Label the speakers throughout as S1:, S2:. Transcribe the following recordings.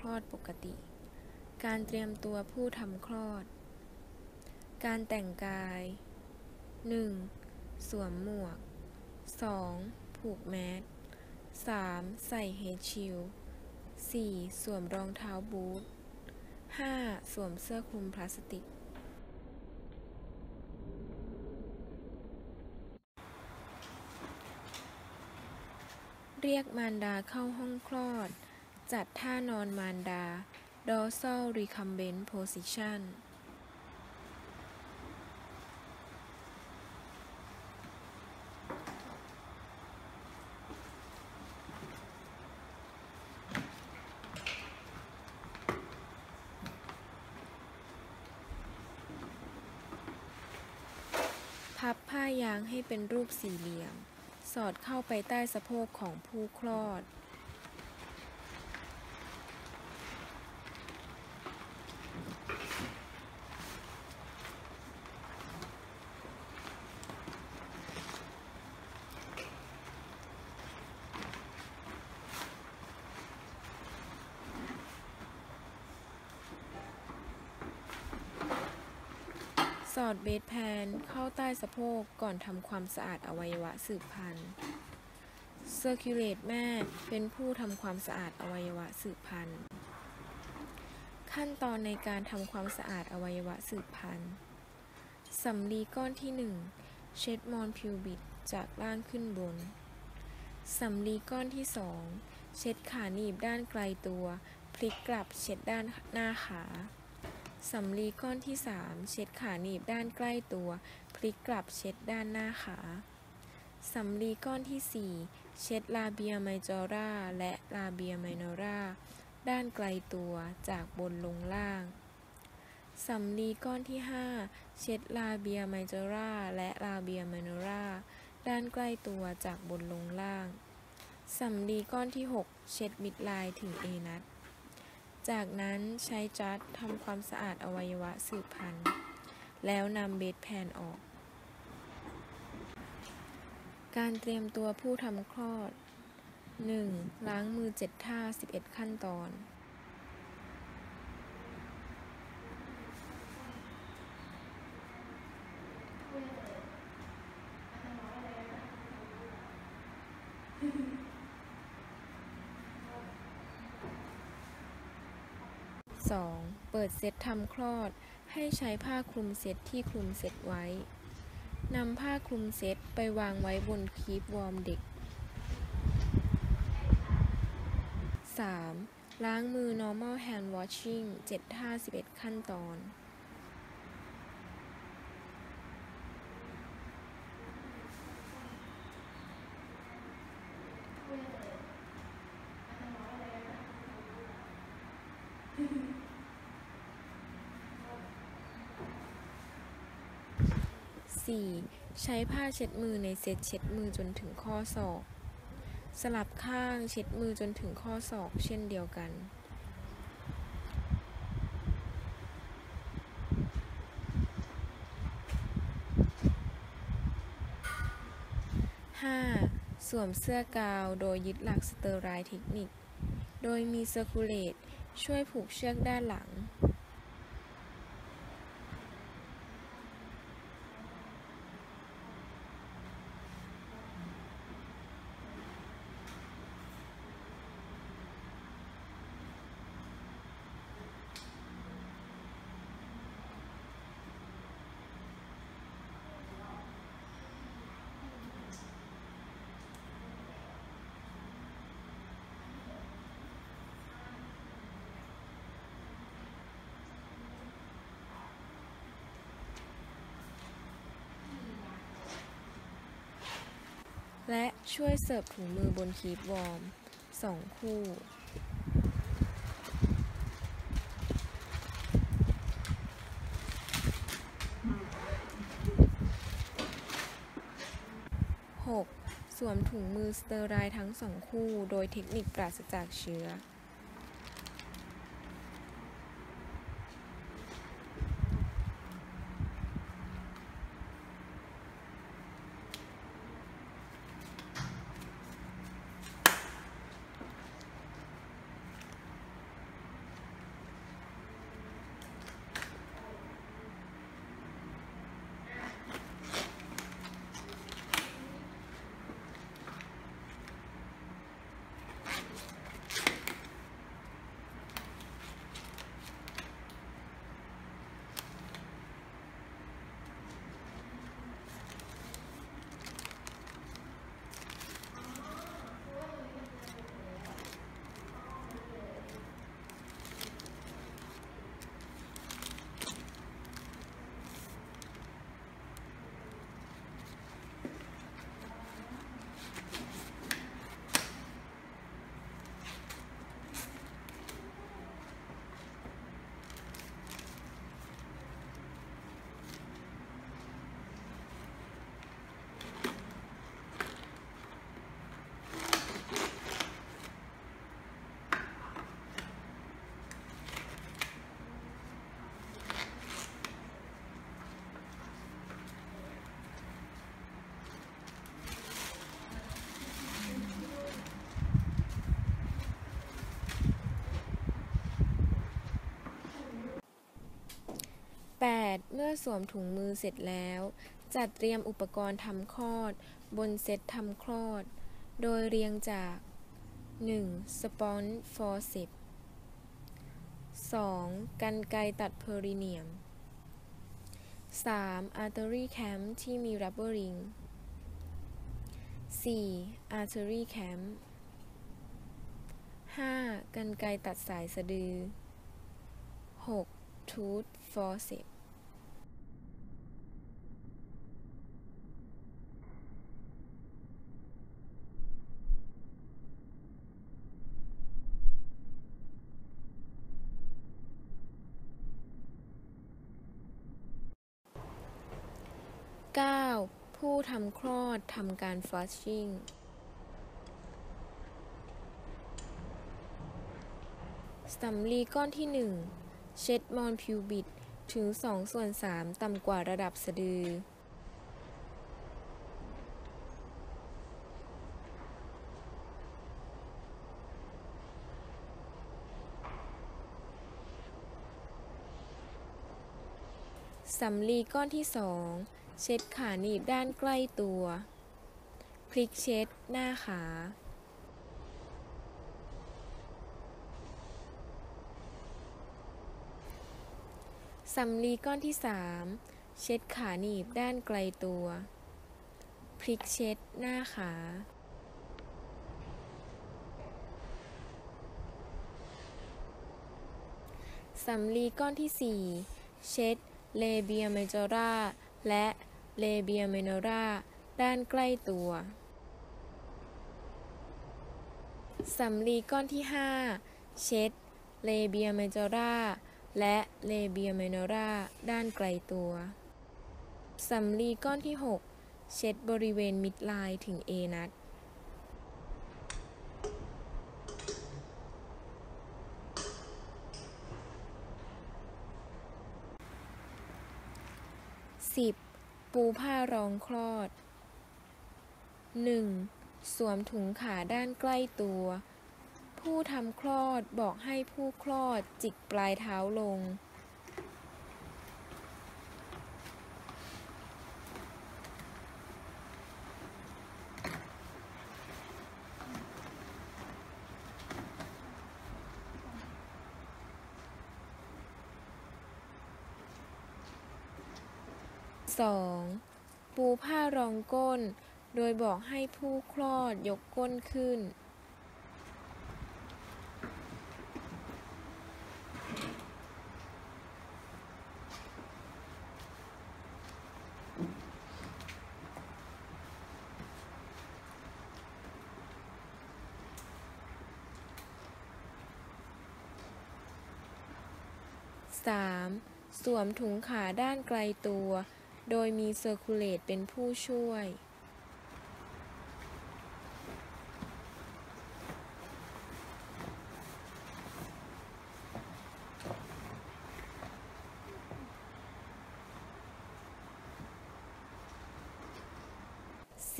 S1: ลอดปกติ การเตรียมตัวผู้ทำคลอด การแต่งกาย 1. สวมหมวก 2. ผูกแมส 3. ใส่เฮดชิลด์ 4. สวมรองเท้าบูท 5. สวมเสื้อคลุมพลาสติกเรียกมารดาเข้าห้องคลอด จัดท่านอนมารดา dorsal recumbent position พับผ้ายางให้เป็นรูปสี่เหลี่ยม สอดเข้าไปใต้สะโพกของผู้คลอด สอดเบสแพนเข้าใต้สะโพกก่อนทำความสะอาดอวัยวะสืบพันธุ์ Circulate แม่เป็นผู้ทำความสะอาดอวัยวะสืบพันธุ์ ขั้นตอนในการทำความสะอาดอวัยวะสืบพันธุ์ สำลีก้อนที่ 1 เช็ดมอนพิวบิกจากล่างขึ้นบน สำลีก้อนที่ 2 เช็ดขาหนีบด้านไกลตัว พลิกกลับเช็ดด้านหน้าขาสำลีก้อนที่ 3 เช็ดขาหนีบด้านใกล้ตัว พลิกกลับเช็ดด้านหน้าขาสำลีก้อนที่ 4 เช็ดลาเบียไมจอราและลาเบียไมนอราด้านไกลตัวจากบนลงล่างสำลีก้อนที่ 5 เช็ดลาเบียไมจอราและลาเบียไมนอราด้านใกล้ตัวจากบนลงล่างสำลีก้อนที่ 6 เช็ดมิดไลน์ถึงเอนัสจากนั้นใช้จัดทำความสะอาดอวัยวะสืบพันธุ์แล้วนำเบสแพนออกการเตรียมตัวผู้ทำคลอด 1. ล้างมือ7ท่า11ขั้นตอน 2. เปิดเซตทำคลอดให้ใช้ผ้าคลุมเซตที่คลุมเซตไว้นำผ้าคลุมเซตไปวางไว้บนคีปวอร์มเด็ก 3. ล้างมือ normal hand washing 7ท่า11ขั้นตอน 4. ใช้ผ้าเช็ดมือในเซตเช็ดมือจนถึงข้อศอกสลับข้างเช็ดมือจนถึงข้อศอกเช่นเดียวกัน 5. สวมเสื้อกาวโดยยึดหลักสเตอไรล์เทคนิคโดยมีเซอร์คูลเลตช่วยผูกเชือกด้านหลังและช่วยเสิร์ฟถุงมือบนคีปวอร์ม2 คู่ 6. สวมถุงมือสเตอไรล์ทั้ง2 คู่โดยเทคนิคปราศจากเชื้อ 8. เมื่อสวมถุงมือเสร็จแล้ว จัดเตรียมอุปกรณ์ทำคลอดบนเซตทำคลอด โดยเรียงจาก 1. สปอนจ์ฟอร์เซปส์ 2. กรรไกรตัดเพอริเนียม 3. อาร์เทอรี่แคมป์ที่มีรับเบอร์ริง 4. อาร์เทอรี่แคมป์ 5. กรรไกรตัดสายสะดือ 6. ทูธฟอร์เซปส์ 9. ผู้ทำคลอดทำการฟลัชชิ่ง สำลีก้อนที่ 1 เช็ดมอนพิวบิดถึง 2/3 ต่ำกว่าระดับสะดือ สำลีก้อนที่ 2 เช็ดขาหนีบด้านใกล้ตัว พลิกเช็ดหน้าขา สำลีก้อนที่ 3 เช็ดขาหนีบด้านไกลตัว พลิกเช็ดหน้าขา สำลีก้อนที่ 4 เช็ดเลเบียเมจอราและเลเบียเมโนราด้านใกล้ตัว สำลีก้อนที่ 5 เช็ดเลเบียเมจอราและเลเบียเมโนราด้านไกลตัว สำลีก้อนที่ 6 เช็ดบริเวณมิดไลน์ถึงเอนัส 10. ปูผ้ารองคลอด 1. สวมถุงขาด้านใกล้ตัว ผู้ทำคลอดบอกให้ผู้คลอดจิกปลายเท้าลง 2. ปูผ้ารองก้น โดยบอกให้ผู้คลอดยกก้นขึ้น 3. สวมถุงขาด้านไกลตัว โดยมีเซอร์คูลเลตเป็นผู้ช่วย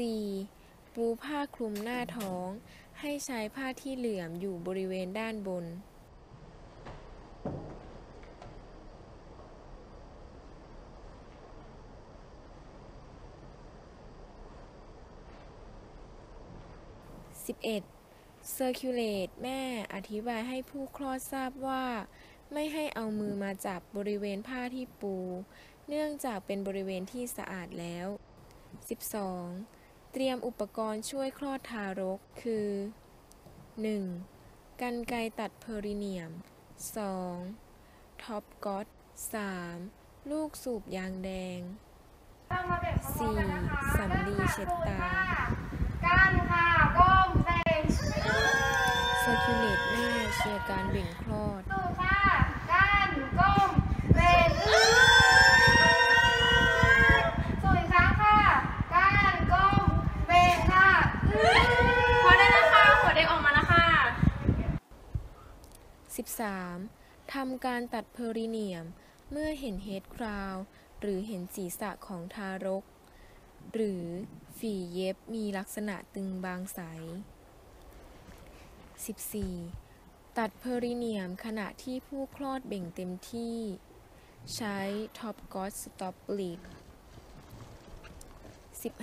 S1: 4. ปูผ้าคลุมหน้าท้อง ให้ใช้ผ้าที่เหลื่อมอยู่บริเวณด้านบน 11. Circulate แม่อธิบายให้ผู้คลอดทราบว่า ไม่ให้เอามือมาจับบริเวณผ้าที่ปู เนื่องจากเป็นบริเวณที่สะอาดแล้ว 12. เตรียมอุปกรณ์ช่วยคลอดทารก คือ 1. กรรไกรตัดเพอริเนียม 2. ท็อปก๊อต 3. ลูกสูบยางแดง 4. สำลีเช็ดตา
S2: การค่ะก้มเบ่ง
S1: Circulate แม่เชียร์การเบ่งคลอด
S2: สู่ค่ะการก้มเบ่งสู่อีกครั้งค่ะการก้มเบ่งค่ะพอได้แล้วค่ะหัวเด็กออกมาแล้วค่ะ
S1: 13. ทำการตัดเพอริเนียม เมื่อเห็นเฮดคราวด์หรือเห็นศีรษะของทารก หรือฝีเย็บมีลักษณะตึงบางใส 14. ตัดเพอริเนียมขณะที่ผู้คลอดเบ่งเต็มที่ ใช้ Top God Stop Bleed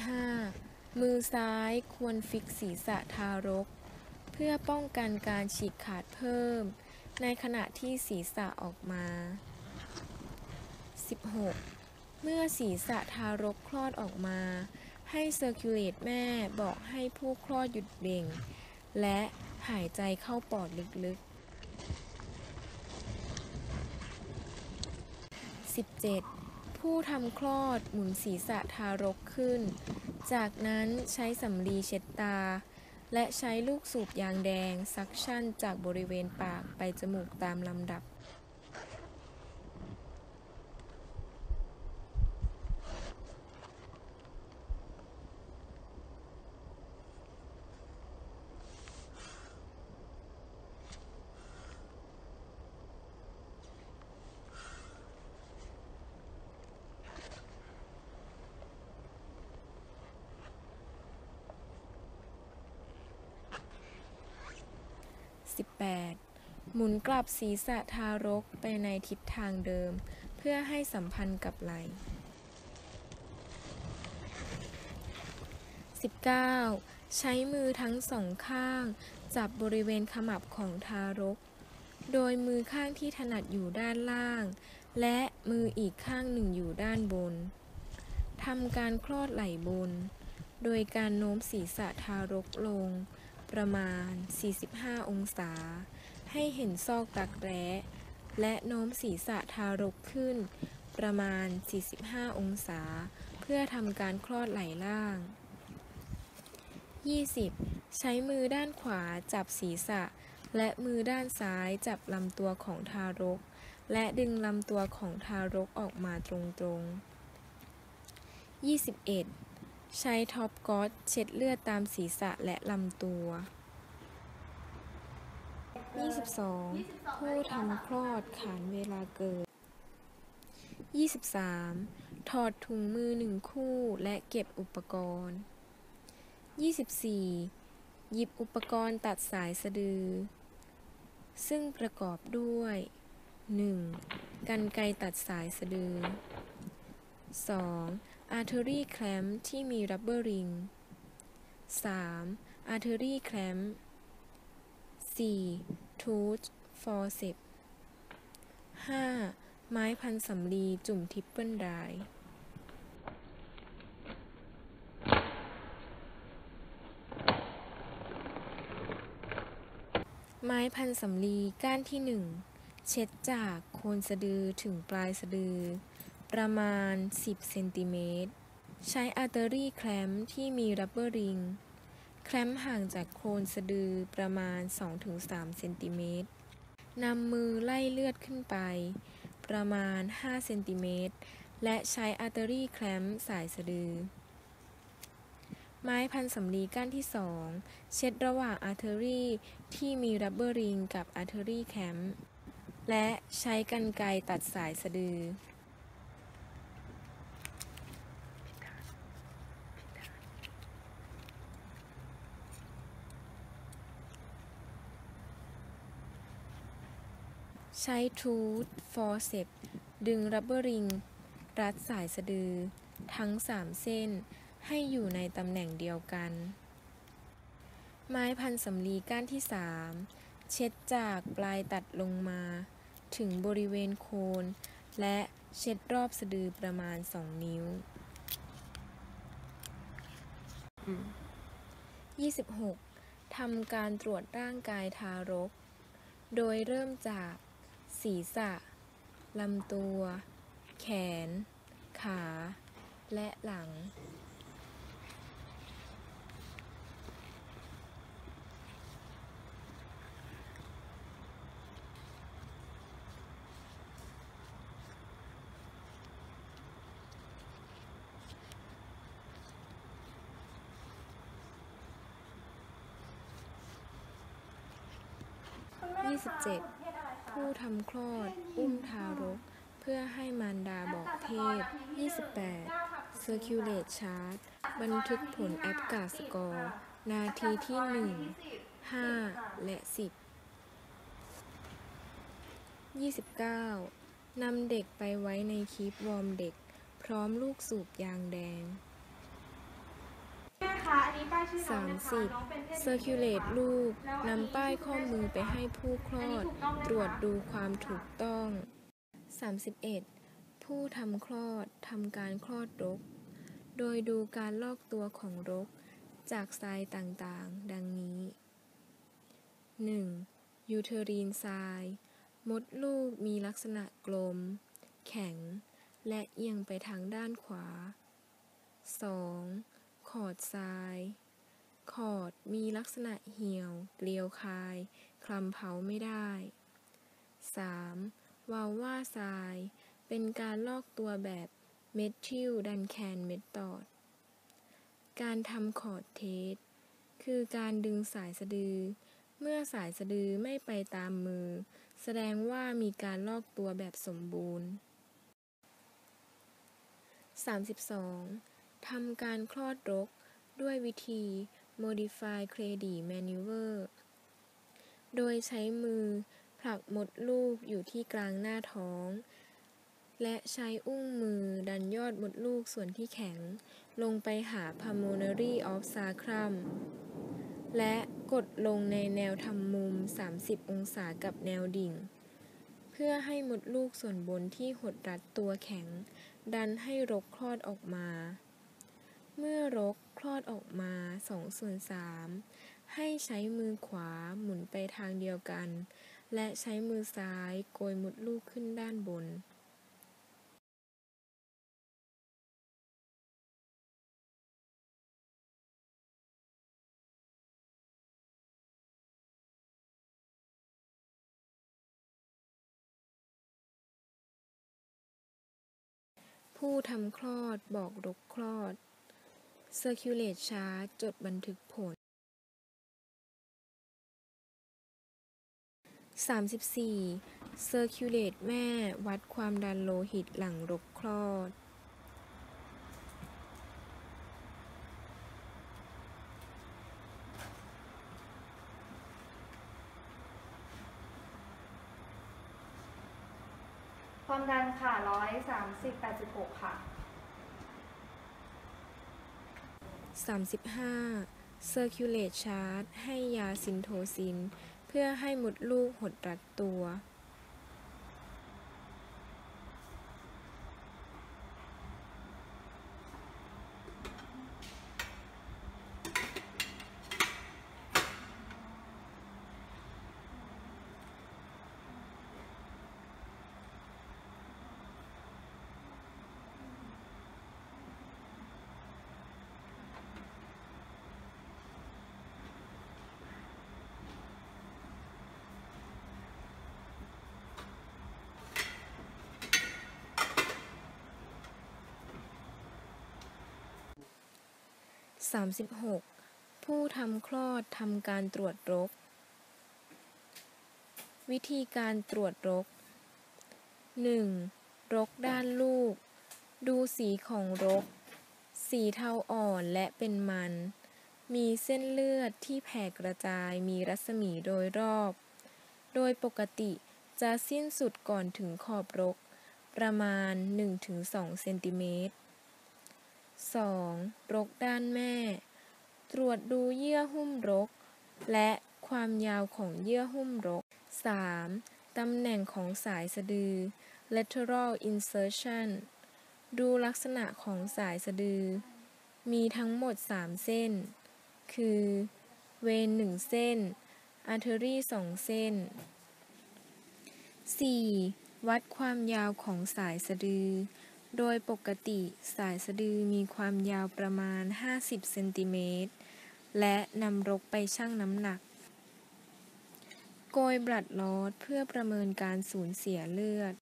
S1: 15. มือซ้ายควรฟิกศีรษะทารกเพื่อป้องกันการฉีกขาดเพิ่มในขณะที่ศีรษะออกมา 16. เมื่อศีรษะทารกคลอดออกมาให้เซอร์คิวเลตแม่บอกให้ผู้คลอดหยุดเบ่งและหายใจเข้าปอดลึกๆ 17. ผู้ทำคลอดหมุนศีรษะทารกขึ้นจากนั้นใช้สำลีเช็ดตาและใช้ลูกสูบยางแดงซักชั่นจากบริเวณปากไปจมูกตามลำดับ 18. หมุนกลับศีรษะทารกไปในทิศทางเดิมเพื่อให้สัมพันธ์กับไหล่ 19. ใช้มือทั้งสองข้างจับบริเวณขมับของทารกโดยมือข้างที่ถนัดอยู่ด้านล่างและมืออีกข้างหนึ่งอยู่ด้านบนทำการคลอดไหล่บนโดยการโน้มศีรษะทารกลงประมาณ 45 องศาให้เห็นซอกรักแร้และโน้มศีรษะทารกขึ้นประมาณ 45 องศาเพื่อทำการคลอดไหล่ล่าง 20. ใช้มือด้านขวาจับศีรษะและมือด้านซ้ายจับลำตัวของทารกและดึงลำตัวของทารกออกมาตรงๆ 21. ใช้ท็อปก๊อซเช็ดเลือดตามศีรษะและลำตัว 22. ผู้ทำคลอดขานเวลาเกิด 23. ถอดถุงมือ1 คู่และเก็บอุปกรณ์ 24. หยิบอุปกรณ์ตัดสายสะดือซึ่งประกอบด้วย 1. กรรไกรตัดสายสะดือ 2. อาร์เทอรี่แคลมป์ที่มีรับเบอร์ริง 3. อาร์เทอรี่แคลมป์ 4. ทูธฟอร์เซป 5. ไม้พันสำลีจุ่มทิปเปิลไดร์ ไม้พันสำลีก้านที่ 1 เช็ดจากโคนสะดือถึงปลายสะดือประมาณ 10 เซนติเมตรใช้อาร์เตอรี่แคลมป์ที่มีรับเบอร์ริงแคลมป์ห่างจากโคนสะดือประมาณ 2-3 เซนติเมตรนำมือไล่เลือดขึ้นไปประมาณ 5 เซนติเมตรและใช้อาร์เตอรี่แคลมป์สายสะดือไม้พันสำลีก้านที่ 2 เช็ดระหว่างอาร์เทอรี่ที่มีรับเบอร์ริงกับอาร์เทอรี่แคลมป์และใช้กรรไกรตัดสายสะดือใช้ทูธฟอร์เซปดึงรับเบอร์ริงรัดสายสะดือทั้ง 3 เส้นให้อยู่ในตำแหน่งเดียวกันไม้พันสำลีก้านที่ 3 เช็ดจากปลายตัดลงมาถึงบริเวณโคนและเช็ดรอบสะดือประมาณ 2 นิ้ว 26. ทำการตรวจร่างกายทารกโดยเริ่มจากศีรษะลำตัวแขนขาและหลัง27. ผู้ทำคลอดอุ้มทารกเพื่อให้มารดาบอกเพศ 28. Circulate Chart บันทึกผลแอปกาสกอร์นาทีที่ 1 5 และ 10 29. นำเด็กไปไว้ในคีปวอร์มเด็กพร้อมลูกสูบยางแดง
S2: แม่คะอันนี้ป้ายชื่อน้องนะคะน้องเป็นเพศหญิง
S1: Circulate ลูก
S2: แล้วอั
S1: นำป้ายข้อมือไปให้ผู้คลอด ตรวจดูความถูกต้อง 31. ผู้ทำคลอดทำการคลอดรก โดยดูการลอกตัวของรกจากทรายต่างๆ ดังนี้ 1. ยูเทอรีนทราย มดลูกมีลักษณะกลม แข็ง และเอียงไปทางด้านขวา 2. ขอดทราย ขอดมีลักษณะเหี่ยว เกลียวคาย คลำเผาไม่ได้ 3. วาลว่าทราย เป็นการลอกตัวแบบเมทิลดันแคนเมทอด การทำคอร์ดเทส คือการดึงสายสะดือ เมื่อสายสะดือไม่ไปตามมือ แสดงว่ามีการลอกตัวแบบสมบูรณ์ 32. ทำการคลอดรกด้วยวิธี Modify Cradle Maneuver โดยใช้มือผลักมดลูกอยู่ที่กลางหน้าท้อง และใช้อุ้งมือดันยอดมดลูกส่วนที่แข็งลงไปหา Pulmonary of Sacrum และกดลงในแนวทำมุม 30 องศากับแนวดิ่ง เพื่อให้มดลูกส่วนบนที่หดรัดตัวแข็ง ดันให้รกคลอดออกมา เมื่อรกคลอดออกมา2/3 ให้ใช้มือขวาหมุนไปทางเดียวกัน และใช้มือซ้ายโกยมดลูกขึ้นด้านบน ผู้ทำคลอดบอกรกคลอด Circulate Chart จดบันทึกผล 34. Circulate แม่วัดความดันโลหิตหลังรกคลอด
S2: ความดันค่ะ130/86ค่ะ
S1: 35. Circulate Chart ให้ยาซินโทซิน เพื่อให้มดลูกหดรัดตัว 36. ผู้ทำคลอดทำการตรวจรก วิธีการตรวจรก 1. รกด้านลูก ดูสีของรก สีเทาอ่อนและเป็นมัน มีเส้นเลือดที่แผ่กระจายมีรัศมีโดยรอบ โดยปกติจะสิ้นสุดก่อนถึงขอบรก ประมาณ 1-2 เซนติเมตร 2. รกด้านแม่ ตรวจดูเยื่อหุ้มรก และความยาวของเยื่อหุ้มรก 3. ตำแหน่งของสายสะดือ lateral insertion ดูลักษณะของสายสะดือ มีทั้งหมด 3 เส้น คือ เวน1 เส้น อาร์เทอรี่ 2 เส้น 4. วัดความยาวของสายสะดือ โดยปกติสายสะดือมีความยาวประมาณ 50 เซนติเมตร และนำรกไปชั่งน้ำหนัก โกยบลัดลอสเพื่อประเมินการสูญเสียเลือด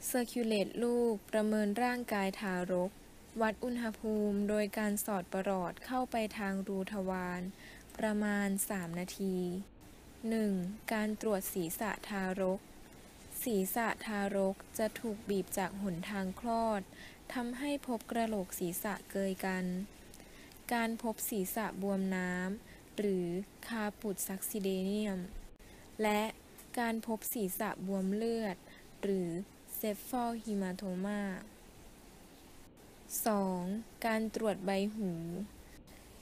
S1: Circulate ลูกประเมินร่างกายทารก วัดอุณหภูมิโดยการสอดประหลอดเข้าไปทางรูทวารประมาณ 3 นาที 1. การตรวจศีรษะทารก ศีรษะทารกจะถูกบีบจากหนทางคลอดทำให้พบกระโหลกศีรษะเกยกัน การพบศีรษะบวมน้ำหรือคาปุดซักซิเดเนียมและการพบศีรษะบวมเลือดหรือเซฟฟอลฮีมาโทมา 2. การตรวจใบหู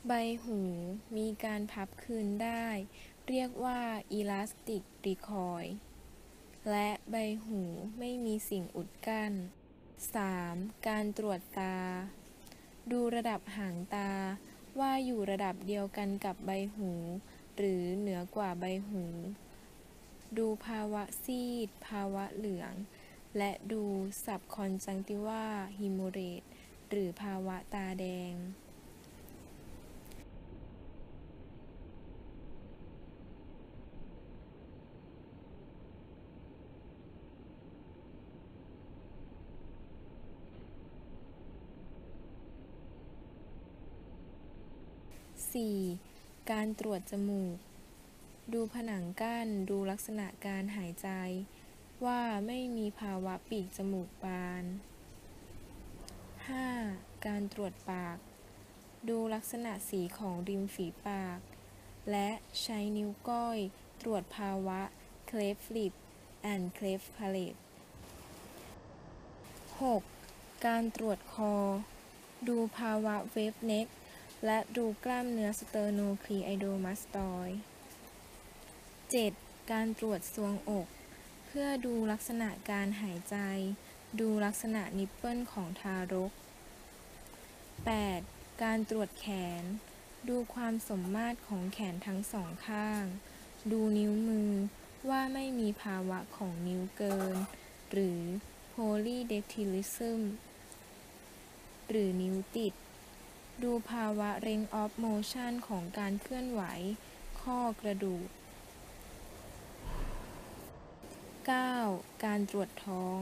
S1: ใบหูมีการพับคืนได้เรียกว่าอิลาสติกรีคอยล์และใบหูไม่มีสิ่งอุดกั้น 3. การตรวจตา ดูระดับหางตาว่าอยู่ระดับเดียวกันกับใบหูหรือเหนือกว่าใบหู ดูภาวะซีด ภาวะเหลือง และดูสับคอนจังติว่าฮิโมเรจหรือภาวะตาแดง 4. การตรวจจมูก ดูผนังกั้น ดูลักษณะการหายใจว่าไม่มีภาวะปีกจมูกบาน 5. การตรวจปาก ดูลักษณะสีของริมฝีปาก และใช้นิ้วก้อยตรวจภาวะ cleft lip and cleft palate 6. การตรวจคอ ดูภาวะ wave neck และดูกล้ามเนื้อสเตอร์โนคลีไอโดมาสตอยด์ 7. การตรวจทรวงอก เพื่อดูลักษณะการหายใจ ดูลักษณะนิปเปิลของทารก 8. การตรวจแขน ดูความสมมาตรของแขนทั้งสองข้าง ดูนิ้วมือว่าไม่มีภาวะของนิ้วเกิน หรือ polydactylism หรือนิ้วติด ดูภาวะ range of motion ของการเคลื่อนไหวข้อกระดูก 9. การตรวจท้อง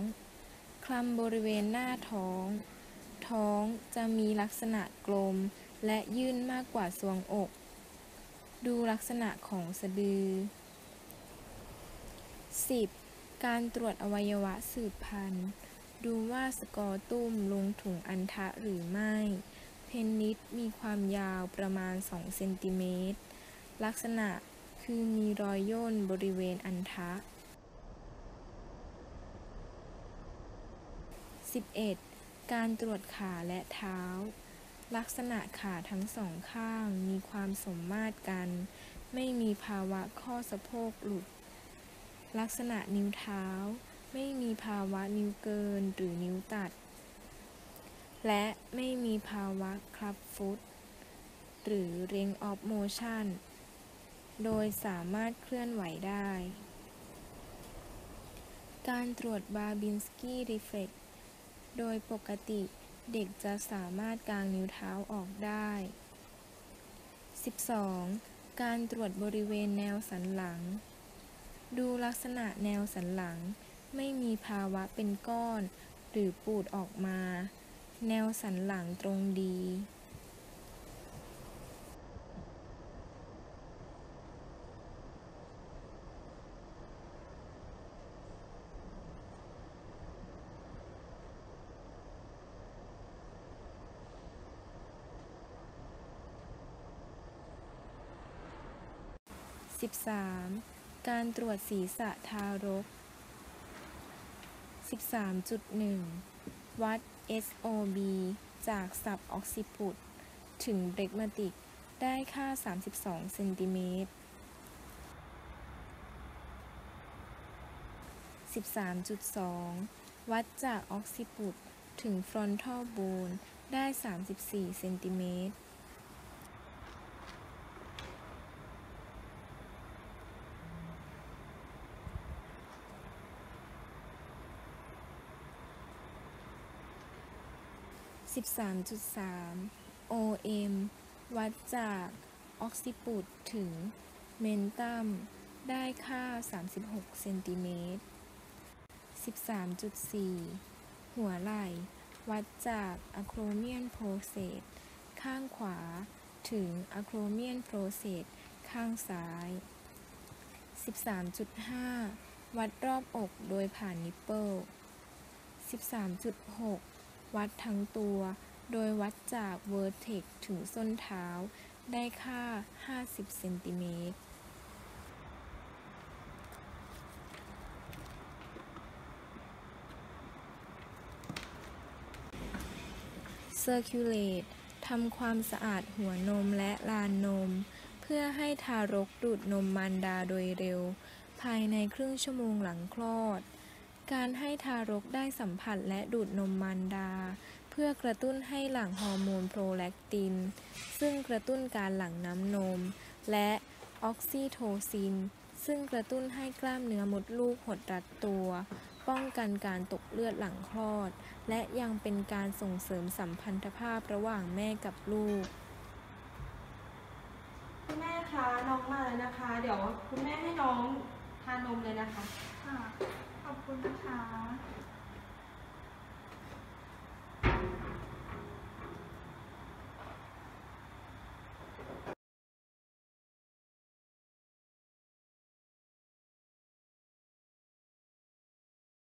S1: คลำบริเวณหน้าท้อง ท้องจะมีลักษณะกลมและยื่นมากกว่าทรวงอก ดูลักษณะของสะดือ 10. การตรวจอวัยวะสืบพันธุ์ ดูว่าสกอตุมลงถุงอัณฑะหรือไม่ เพนนิสมีความยาวประมาณ 2 เซนติเมตร ลักษณะคือมีรอยย่นบริเวณอัณฑะ 11. การตรวจขาและเท้า ลักษณะขาทั้งสองข้างมีความสมมาตรกัน ไม่มีภาวะข้อสะโพกหลุด ลักษณะนิ้วเท้าไม่มีภาวะนิ้วเกินหรือนิ้วตัด และไม่มีภาวะคลับฟุตหรือ range of motion โดยสามารถเคลื่อนไหวได้ การตรวจบาบินสกี้รีเฟล็กซ์ โดยปกติเด็กจะสามารถกางนิ้วเท้าออกได้ 12. การตรวจบริเวณแนวสันหลัง ดูลักษณะแนวสันหลังไม่มีภาวะเป็นก้อนหรือปูดออกมา แนวสันหลังตรงดี 13. การตรวจศีรษะทารก 13.1 วัด SOB จากสับออกซิปุตถึงเบรกมาติกได้ค่า 32 เซนติเมตร 13.2 วัดจากออกซิปุตถึงฟรอนทัลโบนได้ 34 เซนติเมตร 13.3 OM วัดจากออกซิปุตถึงเมนตัมได้ค่า 36 เซนติเมตร 13.4 หัวไหล่ วัดจากอะโครเมียนโพรเซสข้างขวาถึงอะโครเมียนโพรเซสข้างซ้าย 13.5 วัดรอบอกโดยผ่านนิปเปิล 13.6 วัดทั้งตัว โดยวัดจากเวอร์เท็กซ์ถึงส้นเท้าได้ค่า 50 เซนติเมตร Circulate ทำความสะอาดหัวนมและลานนม เพื่อให้ทารกดูดนมมารดาโดยเร็ว ภายในครึ่งชั่วโมงหลังคลอด การให้ทารกได้สัมผัสและดูดนมมารดา เพื่อกระตุ้นให้หลั่งฮอร์โมนโปรแลคติน ซึ่งกระตุ้นการหลั่งน้ำนม และออกซิโทซิน ซึ่งกระตุ้นให้กล้ามเนื้อมดลูกหดรัดตัว ป้องกันการตกเลือดหลังคลอด และยังเป็นการส่งเสริมสัมพันธภาพระหว่างแม่กับลูก
S3: คุณแม่คะน้องมาแล้วนะคะ เดี๋ยวคุณแม่ให้น้องทานนมเลยนะคะ
S2: ค่ะ ขอบคุณนะคะ